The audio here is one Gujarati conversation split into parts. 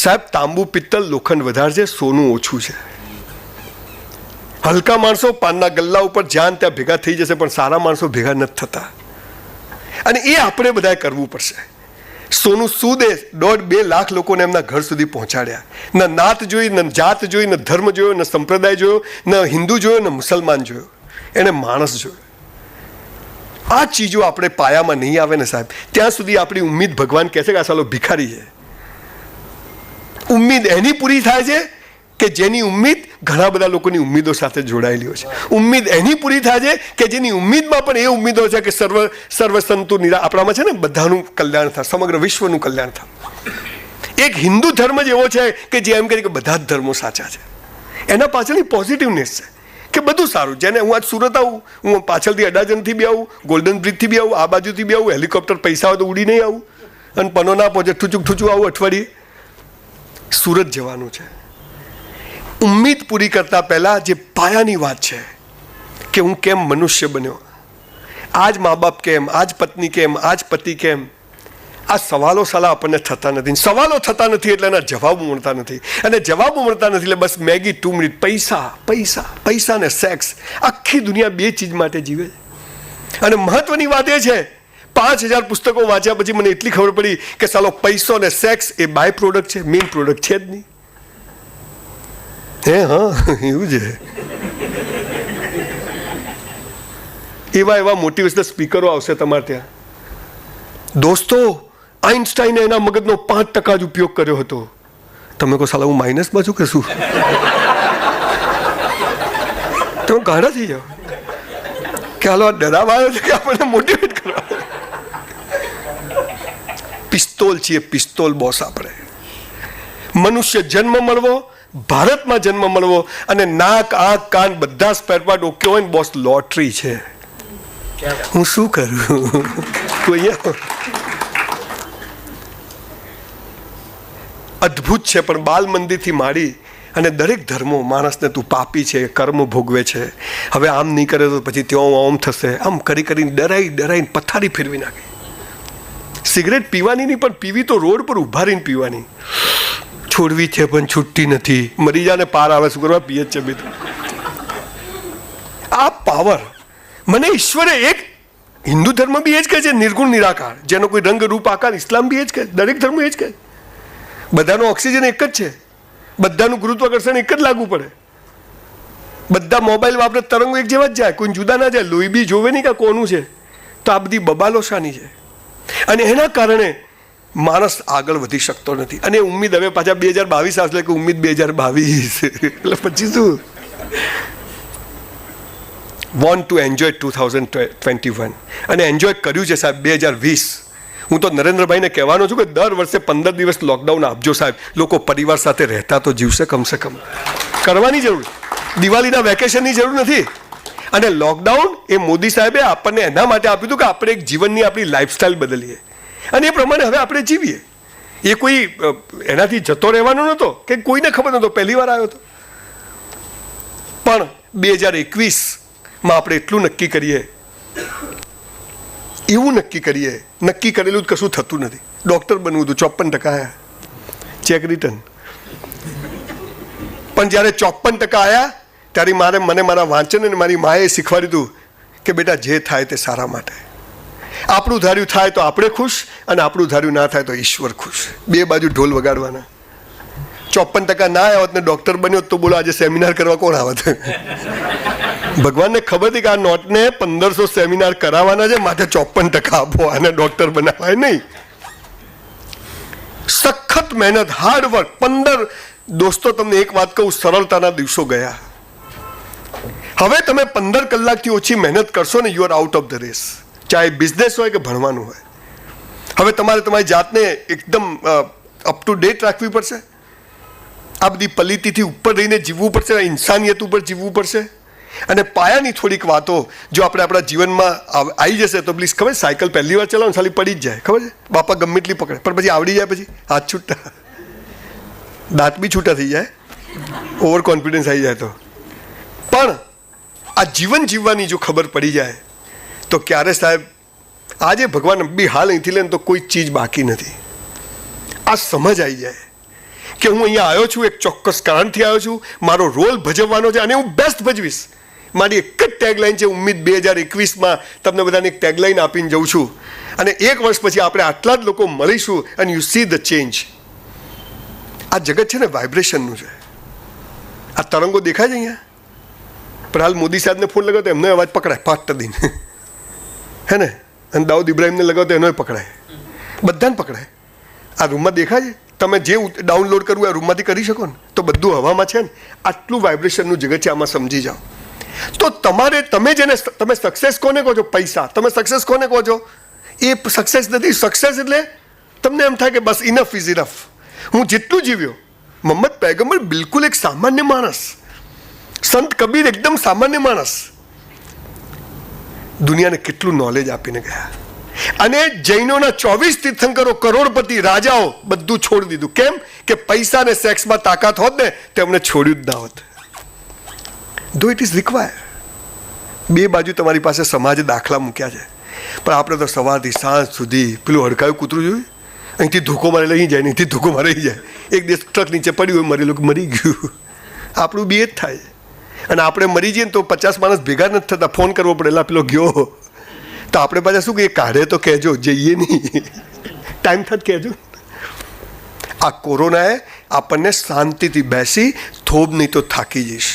સાહેબ તાંબુ પિત્તલ લોખંડ વધારે છે, સોનું ઓછું છે. હલકા માણસો પાનના ગલ્લા ઉપર જ્યાં ત્યાં ભેગા થઈ જશે, પણ સારા માણસો ભેગા નથી થતા. અને એ આપણે બધાએ કરવું પડશે. સોનું સૂદે 1.5-2 લાખ લોકોને એમના ઘર સુધી પહોંચાડ્યા. ન નાત જોઈ, ન જાત જોઈ, ન ધર્મ જોયો, ન સંપ્રદાય જોયો, ન હિન્દુ જોયો, ન મુસલમાન જોયો. એને માણસ જોયો. આ ચીજો આપણે પાયામાં નહીં આવે ને સાહેબ, ત્યાં સુધી આપણી ઉમ્મીદ, ભગવાન કહે છે કે આ સાલો ભિખારી છે. ઉમ્મીદ એની પૂરી થાય છે કે જેની ઉમ્મીદ ઘણા બધા લોકોની ઉમ્મીદો સાથે જોડાયેલી હોય છે. ઉમ્મીદ એની પૂરી થાય છે કે જેની ઉમ્મીદમાં પણ એ ઉમ્મીદો છે કે સર્વ સંતુ આપણામાં છે ને બધાનું કલ્યાણ થાય, સમગ્ર વિશ્વનું કલ્યાણ થાય. એક હિન્દુ ધર્મ જ એવો છે કે જે એમ કહે કે બધા જ ધર્મો સાચા છે. એના પાછળની પોઝિટિવનેસ છે કે બધું સારું. જેને હું આજ સુરત આવું, હું પાછળથી અડાજણથી બી આવું, ગોલ્ડન બ્રિજથી બી આવું, આ બાજુથી બી આવું, હેલિકોપ્ટર પૈસા હોય તો ઉડી નહીં આવું, અને પનો ના પહોંચે ઠૂચું આવું અઠવાડિયે. સુરત જવાનું છે. ઉમ્મીદ પૂરી કરતા પહેલા જે પાયાની વાત છે કે હું કેમ મનુષ્ય બન્યો, આજ મા બાપ કેમ, આજ પત્ની કેમ, આજ પતિ કેમ, આ સવાલો સાલા આપણને થતા નથી. સવાલો થતા નથી એટલે એના જવાબો મળતા નથી, અને જવાબો મળતા નથી એટલે બસ મેગી 2 મિનિટ, પૈસા પૈસા પૈસા ને સેક્સ. આખી દુનિયા 2 ચીજ માટે જીવે છે. અને મહત્વની વાત એ છે, 5000 પુસ્તકો વાંચ્યા પછી મને એટલી ખબર પડી કે સાલો પૈસો અને સેક્સ એ બાય પ્રોડક્ટ છે, મેઇન પ્રોડક્ટ છે જ નહીં. હા, એવું છે. એવા મોટિવેશનલ સ્પીકરો આવશે તમારે ત્યાં. દોસ્તો, આઇન્સ્ટાઈને એના મગજનો 5% જ ઉપયોગ કર્યો હતો. તમે કહો સાલા હું માઇનસમાં છું કે શું? તમે ગાઢા થઈ જાઓ કે હાલો આ ડરાવા આવ્યો છે કે આપણને મોટિવેટ કરવા. પિસ્તોલ છીએ, પિસ્તોલ બોસ. આપણે મનુષ્ય જન્મ મળવો, ભારતમાં જન્મ મળવો, અને નાક, આંખ, કાન બધા સ્પેરપાર્ટ ઓકે હોય ને બોસ, લોટરી છે. હું શું કરું? અદ્ભુત છે. પણ બાલ મંદિરથી માંડી અને દરેક ધર્મો માણસને તું પાપી છે, કર્મ ભોગવે છે, હવે આમ નહીં કરે તો પછી ત્યાં આમ થશે, આમ કરીને ડરાઈને પથારી ફેરવી નાખી. સિગરેટ પીવાની નહીં, પણ પીવી તો રોડ પર ઉભા રહીને પીવાની. છોડવી છે પણ છૂટતી નથી, મરી જાને પાર આવે, શું કરવા પીએ જ છે બધું. આ પાવર મને ઈશ્વરે એક હિન્દુ ધર્મ બી એ જ કહે છે, નિર્ગુણ નિરાકાર, જેનો કોઈ રંગ રૂપ આકાર. ઇસ્લામ બી એ જ કહે, દરેક ધર્મ એ જ કહે. બધાનો ઓક્સિજન એક જ છે, બધાનું ગુરુત્વાકર્ષણ એક જ લાગુ પડે, બધા મોબાઈલ વાપરે તરંગો એક જેવા જ જાય, કોઈ જુદા ના જાય. લોહી બી જોવે નહીં કે કોનું છે. તો આ બધી બબાલો શાની છે? અને એના કારણે માણસ આગળ વધી શકતો નથી. અને ઉમ્મીદ હવે પાછા 2022 આવશે કે ઉમ્મીદ 2022 એટલે પછી શું? વોન્ટ ટુ એન્જોય 2021 અને એન્જોય કર્યું છે સાહેબ 2020. હું તો નરેન્દ્રભાઈને કહેવાનો છું કે દર વર્ષે 15 દિવસ લોકડાઉન આપજો સાહેબ. લોકો પરિવાર સાથે રહેતા તો જીવશે કમસે કમ. કરવાની જરૂર, દિવાળીના વેકેશનની જરૂર નથી. અને લોકડાઉન એ મોદી સાહેબે આપણને એના માટે આપ્યું હતું કે આપણે એક જીવનની આપણી લાઈફસ્ટાઈલ બદલીએ અને એ પ્રમાણે હવે આપણે જીવીએ. એ કોઈ એનાથી જતો રહેવાનો નહોતો કે કોઈને ખબર નહોતો, પહેલી વાર આવ્યો હતો. પણ 2021માં આપણે એટલું નક્કી કરીએ, એવું નક્કી કરીએ, નક્કી કરેલું જ કશું થતું નથી. ડૉક્ટર બનવું હતું, 54% આવ્યા, ચેક રિટર્ન. પણ જ્યારે 54% આવ્યા ત્યારે મને મારા વાંચન અને મારી માએ શીખવાડ્યું હતું કે બેટા જે થાય તે સારા માટે. આપણું ધાર્યું થાય તો આપણે ખુશ, અને આપણું ધાર્યું ના થાય તો ઈશ્વર ખુશ. 2 બાજુ ઢોલ વગાડવાના. 54% ના આવ્યા હોત ને ડૉક્ટર બન્યો તો બોલો આજે સેમિનાર કરવા કોણ આવત? ભગવાનને ખબર હતી કે આ નોટને 1500 સેમિનાર કરાવવાના છે, માટે 54% આપો, આને ડૉક્ટર બનાવાય નહીં. સખત મહેનત, હાર્ડ વર્ક. 15 દોસ્તો તમને એક વાત કહું, સરળતાના દિવસો ગયા. હવે તમે 15 કલાકથી ઓછી મહેનત કરશો ને, you are out of the race. ચાહે બિઝનેસ હોય કે ભણવાનું હોય. હવે તમારે તમારી જાતને એકદમ અપ ટુ ડેટ રાખવી પડશે. આ બધી પલિતીથી ઉપર રહીને જીવવું પડશે, ઇન્સાનિયત ઉપર જીવવું પડશે. અને પાયાની થોડીક વાતો જો આપણે આપણા જીવનમાં આવી જશે તો પ્લીઝ, ખબર સાયકલ પહેલી વાર ચલાવો સાલી પડી જ જાય, ખબર છે? બાપા ગમે એટલી પકડે, પણ પછી આવડી જાય, પછી હાથ છૂટા, દાંત બી છૂટા થઈ જાય, ઓવર કોન્ફિડન્સ આવી જાય તો. પણ આ જીવન જીવવાની જો ખબર પડી જાય તો ક્યારે સાહેબ, આજે ભગવાન બી હાલ અહીંથી લે ને તો કોઈ ચીજ બાકી નથી. આ સમજ આવી જાય કે હું અહીંયા આવ્યો છું, એક ચોક્કસ કારણથી આવ્યો છું, મારો રોલ ભજવવાનો છે અને હું બેસ્ટ ભજવીશ. મારી એક જ ટેગલાઇન છે ઉમ્મીદ 2021માં તમને બધાને એક ટેગલાઇન આપીને જઉં છું. અને 1 વર્ષ પછી આપણે આટલા જ લોકો મળીશું અને યુ સી ધ ચેન્જ. આ જગત છે ને વાઇબ્રેશનનું છે. આ તરંગો દેખાય છે અહીંયા, પણ હાલ મોદી સાહેબને ફોન લગાવો તો એમનો અવાજ પકડાય 5 દિન, હે ને? અને દાઉદ ઇબ્રાહિમને લગાવો તો એનો પકડાય, બધાને પકડાય. આ રૂમમાં દેખાય છે, તમે જે ડાઉનલોડ કરવું આ રૂમમાંથી કરી શકો ને, તો બધું હવામાં છે ને. આટલું વાઇબ્રેશનનું જગત છે, આમાં સમજી જાઓ. તો તમે જેને તમે સક્સેસ કોને કહો છો? પૈસા. તમે સક્સેસ કોને કહો છો? એ સક્સેસ નથી. સક્સેસ એટલે તમને એમ થાય કે બસ ઇનફ ઇઝ ઇનફ. હું જેટલું જીવ્યો. મોહમ્મદ પૈગંબર બિલકુલ એક સામાન્ય માણસ, સંત કબીર એકદમ સામાન્ય માણસ, દુનિયાને કેટલું નોલેજ આપીને ગયા. અને જૈનોના 24 તીર્થંકરો, કરોડપતિ, રાજાઓ બધું છોડી દીધું. કેમ? કે પૈસા અને સેક્સમાં તાકાત હોત ને તો એમને છોડ્યું જ ના હોત. ધો ઇટ ઇઝ રિક્વાયર. બે બાજુ તમારી પાસે સમાજે દાખલા મૂક્યા છે, પણ આપણે તો સવારથી સાંજ સુધી પેલું હડકાયું કૂતરું જોયું, અહીંથી ધોકો મારે લઈ જાય, અહીંથી ધોકો મારે લઈ જાય. એક દિવસ ટ્રક નીચે પડ્યું હોય, મરેલું મરી ગયું. આપણું બી એ જ થાય. અને આપણે મરી જઈએ ને તો 50 માણસ ભેગા નથી થતા, ફોન કરવો પડે, પેલો ગયો. તો આપણે પાછા શું કહીએ? કાઢે તો કહેજો, જઈએ નહીં, ટાઈમ થત કહેજો. આ કોરોનાએ આપણને શાંતિથી બેસી થોબ નહીં તો થાકી જઈશ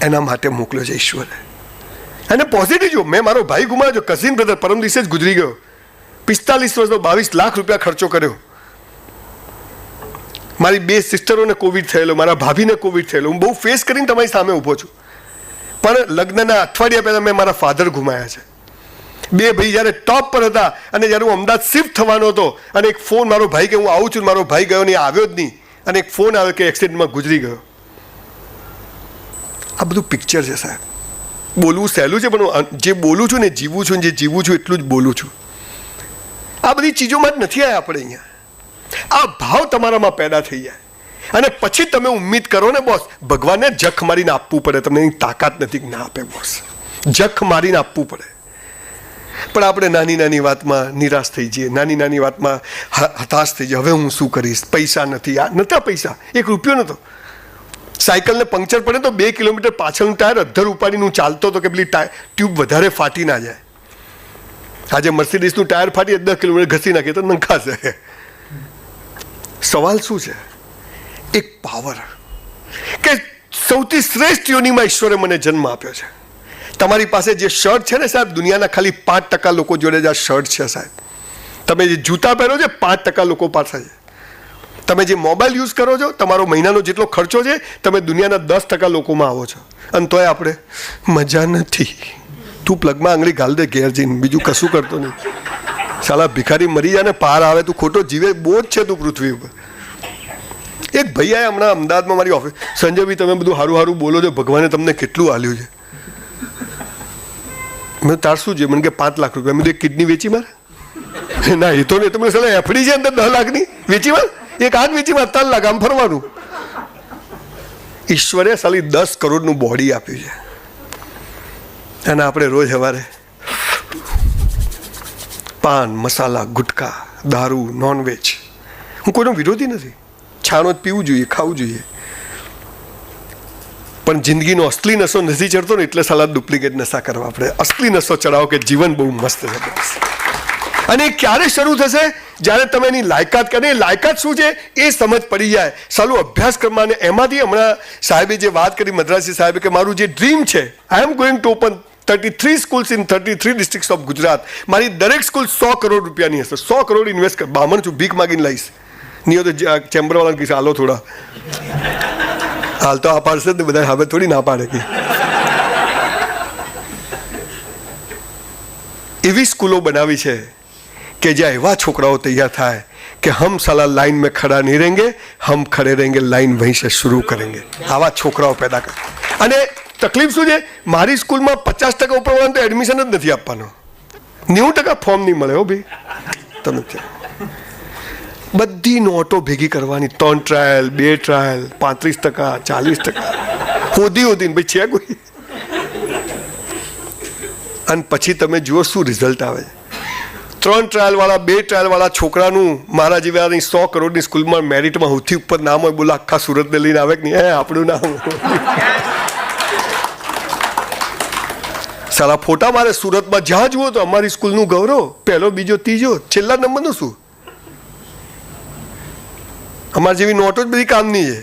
એના માટે મોકલ્યો છે ઈશ્વરે. અને પોઝિટિવ જો, મેં મારો ભાઈ ગુમાવ્યો, કઝિન બ્રધર પરમ દિવસે જ ગુજરી ગયો. 45 વર્ષનો 22 લાખ રૂપિયા ખર્ચો કર્યો. મારી 2 સિસ્ટરોને કોવિડ થયેલો, મારા ભાભીને કોવિડ થયેલો. હું બહુ ફેસ કરીને તમારી સામે ઊભો છું. પણ લગ્નના અઠવાડિયા પહેલાં મેં મારા ફાધર ગુમાયા છે. 2 ભાઈ જ્યારે ટોપ પર હતા અને જ્યારે હું અમદાવાદ શિફ્ટ થવાનો હતો અને એક ફોન, મારો ભાઈ કે હું આવું છું, મારો ભાઈ ગયો નહીં, આવ્યો જ નહીં, અને એક ફોન આવ્યો કે એક્સિડન્ટમાં ગુજરી ગયો. આ બધું પિક્ચર છે સાહેબ. બોલવું સહેલું છે, પણ જે બોલું છું ને જીવું છું, જે જીવું છું એટલું જ બોલું છું. આ બધી ચીજોમાં જ નથી આવ્યા આપણે અહીંયા. આ ભાવ તમારામાં પેદા થઈ જાય અને પછી તમે ઉમ્મીદ કરો ને બોસ, ભગવાનને જખ મારીને આપવું પડે. તમને એની તાકાત નથી ના આપે બોસ, જખ મારીને આપવું પડે. પણ આપણે નાની નાની વાતમાં નિરાશ થઈ જઈએ, નાની નાની વાતમાં હતાશ થઈ જઈએ. હવે હું શું કરીશ? પૈસા નથી. આ નહોતા પૈસા, 1 રૂપિયો નહોતો. સાયકલને પંક્ચર પડે તો 2 કિલોમીટર પાછળનું ટાયર અધ્ધર ઉપાડીને હું ચાલતો હતો કે પેલી ટ્યુબ વધારે ફાટી ના જાય. આજે મર્સિડીઝનું ટાયર ફાટી 10 કિલોમીટર ઘસી નાખીએ તો નંખાશે. સવાલ શું છે? એક પાવર કે સૌથી શ્રેષ્ઠ યોનિમાં ઈશ્વરે મને જન્મ આપ્યો છે. તમારી પાસે જે શર્ટ છે ને સાહેબ, દુનિયાના ખાલી 5% લોકો જોડે જ આ શર્ટ છે સાહેબ. તમે જે જૂતા પહેરો છો 5% લોકો પાસે છે. તમે જે મોબાઈલ યુઝ કરો છો, તમારો મહિનાનો જેટલો ખર્ચો છે, તમે દુનિયાના 10% લોકોમાં આવો છો. અને તોય આપણે મજા નથી. તું પ્લગમાં આંગળી ઘાલ દે ઘેર જઈને, બીજું કશું કરતો નહીં. સાલા ભિખારી મરી જાય ને પાર આવે, તું ખોટો જીવે, બોજ છે તું પૃથ્વી ઉપર. એક ભાઈ આયા હમણાં અમદાવાદમાં મારી ઓફિસ, સંજયભાઈ તમે બધું સારું સારું બોલો છો, ભગવાને તમને કેટલું આલ્યું છે. મેં તાર શું છે? મને કે 5 લાખ રૂપિયા. મેં એક કિડની વેચી મારે? ના, એ તો નહીં. તમને સાલા એફડી છે અંદર 10 લાખની વેચી માર, એક હાથ વેચી માર, 3 લાખ આમ ફરવાનું. ઈશ્વરે સાલી 10 કરોડનું બોડી આપ્યું છે અને આપણે રોજ સવારે પાન, મસાલા, ગુટકા, દારૂ, નોનવેજ. હું કોઈનો વિરોધી નથી, છાણો જ પીવું જોઈએ, ખાવું જોઈએ, પણ જિંદગીનો અસલી નશો નથી ચડતો ને એટલે સાલા ડુપ્લિકેટ નશા કરવા. આપણે અસલી નશો ચડાવો કે જીવન બહુ મસ્ત છે. અને એ ક્યારે શરૂ થશે? જ્યારે તમે એની લાયકાત કરે. લાયકાત શું છે એ સમજ પડી જાય. સાલું અભ્યાસ કરવા. અને એમાંથી હમણાં સાહેબે જે વાત કરી, મદ્રાસી સાહેબે, કે મારું જે ડ્રીમ છે, I am going to open 33 schools in 33 districts of Gujarat. મારી દરેક સ્કૂલ 100 કરોડ રૂપિયાની હશે. 100 કરોડ ઇન્વેસ્ટ કર. બામણ છું, ભીખ માગીને લઈશ. નહીં તો ચેમ્બરવાળાને કહીશ હાલો થોડા. હાલ તો આ પાડશે ને બધા, હવે થોડી ના પાડે. કે એવી સ્કૂલો બનાવી છે કે જ્યાં એવા છોકરાઓ તૈયાર થાય કે હમ સાલા લાઈન મેં ખડા નહીં રહેંગે, હમ ખડે રહેંગે, લાઈન વहीं से शुरू करेंगे. આવા છોકરાઓ પેદા કરે. અને તકલીફ શું છે? મારી સ્કૂલમાં 50% ઉપરવાળાને તો એડમિશન જ નથી આપવાનો. 90% ફોર્મ નહીં મળે. હો ભાઈ, તમે બધી નોટો ભેગી કરવાની. 3 ટ્રાયલ, 2 ટ્રાયલ, 35%, 40%, હોદીને ભાઈ છે કોઈ. અને પછી તમે જુઓ શું રિઝલ્ટ આવે. 3 ટ્રાયલવાળા 2 ટ્રાયલવાળા છોકરાનું મારા જેવાની 100 કરોડની સ્કૂલમાં મેરિટમાં સૌથી ઉપર નામ હોય, બોલો આખા સુરતને લઈને આવે કે નહીં? આપણું નામ સારા ફોટા મારે સુરતમાં જ્યાં જુઓ તો અમારી સ્કૂલનું ગૌરવ, પહેલો બીજો ત્રીજો, છેલ્લા નંબરનું શું? અમારી જેવી નોટો જ બધી કામની છે.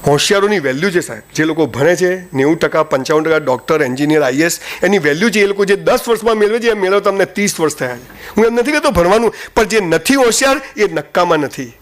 હોશિયારોની વેલ્યુ છે સાહેબ. જે લોકો ભણે છે 90%, 55% ડૉક્ટર, એન્જિનિયર, IAS, એની વેલ્યુ છે. એ લોકો જે 10 વર્ષમાં મેળવે છે એ મેળવતા તમને 30 વર્ષ થયા છે. હું એમ નથી કહેતો ભણવાનું, પણ જે નથી હોશિયાર એ નક્કામાં નથી.